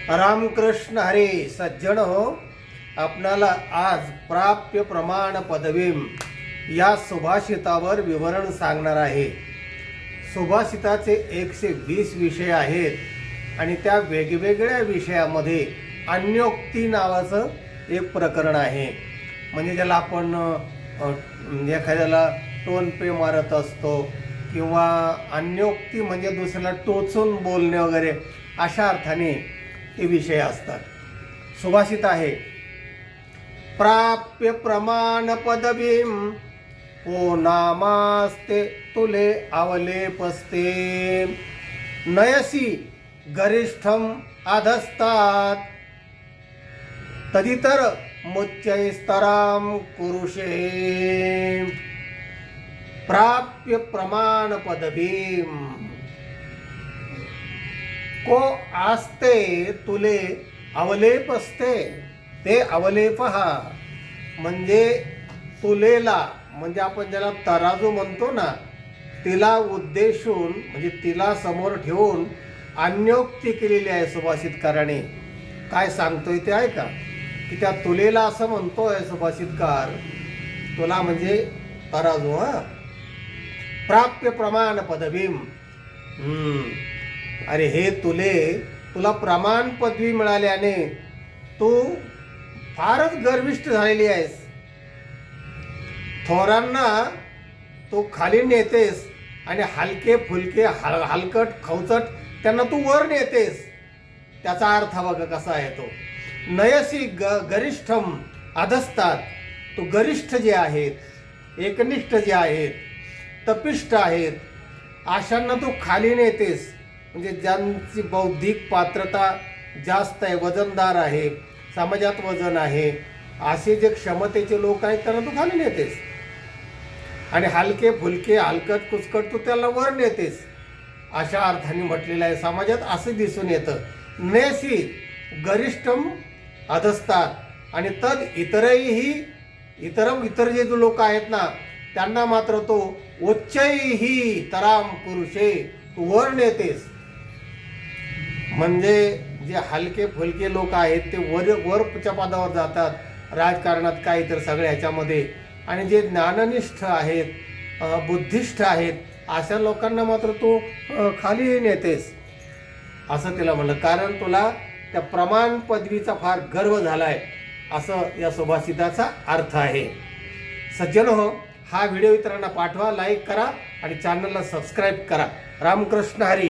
रामकृष्ण हरी सज्जन हो, आपणाला आज प्राप्य प्रमाण पदवीम या सुभाषितावर विवरण सांगणार आहे। सुभाषिताचे 120 विषय आहेत आणि त्या वेगवेगळ्या विषयामध्ये अन्योक्ती नावाचं एक प्रकरण आहे। म्हणजे ज्याला आपण एखाद्याला टोनपे मारत असतो किंवा अन्योक्ती म्हणजे दुसऱ्याला टोचून बोलणे वगैरे अशा अर्थाने ते विषय असतात। सुभाषित आहे, प्राप्य प्रमाण पदवीम ओ नामास्ते तुले अवलेपस्ते नयसी गरिष्ठम अधस्तात तदितर मुच्चैस्तराम कुरुषे। प्राप्य प्रमाण पदवीम को आस्ते तुले अवलेपस्ते, ते अवलेप हा म्हणजे तुलेला, म्हणजे आपण ज्याला तराजू म्हणतो ना, तिला उद्देशून म्हणजे तिला समोर ठेवून अन्योक्ती केलेली आहे सुभाषितकाराने। काय सांगतोय ते ऐका की त्या तुलेला असं म्हणतोय सुभाषितकार, तुला म्हणजे तराजू। प्राप्य प्रमाण पदवीम, अरे हे तुला प्रमाण पदवी मिळाल्याने तू फारच गर्विष्ठ झालेली आहेस। थोरांना तू खाली नेतेस आणि हलके फुलके हलकट खवचट त्यांना तू वर नेतेस। त्याचा अर्थ बघा कसा आहे तो, नयसी गरिष्ठम अधस्तात, तू गरिष्ठ जे आहेत, एकनिष्ठ जे आहेत, तपिष्ठ आहेत, अशांना तू खाली नेतेस। म्हणजे ज्यांची बौद्धिक पात्रता जास्त आहे, वजनदार आहे, समाजात वजन आहे, असे जे क्षमतेचे लोक आहेत त्यांना तू खाली नेतेस आणि हलके फुलके हलकट कुचकट तू त्याला वर नेतेस, अशा अर्थाने म्हटलेलं आहे। समाजात असं दिसून येतं, नेसी गरिष्ठम अधस्तात आणि तद इतरही इतर जे लोक आहेत ना त्यांना मात्र तो उच्चैही तराम पुरुषे, तू वर नेतेस। म्हणजे जे हलके फुलके लोक आहेत ते वरच्या पदावर जातात, राजकारणात काय तर सगळ्या ह्याच्यामध्ये, आणि जे ज्ञाननिष्ठ आहेत, बुद्धिष्ठ आहेत, अशा लोकांना मात्र तू खाली नेतेस असं तिला म्हणलं। कारण तुला त्या प्रमाण पदवीचा फार गर्व झालाय, असं या सुभाषिताचा अर्थ आहे। सज्जन हो, हा व्हिडिओ इतरांना पाठवा, लाईक करा आणि चॅनलला सबस्क्राईब करा। रामकृष्ण हरी।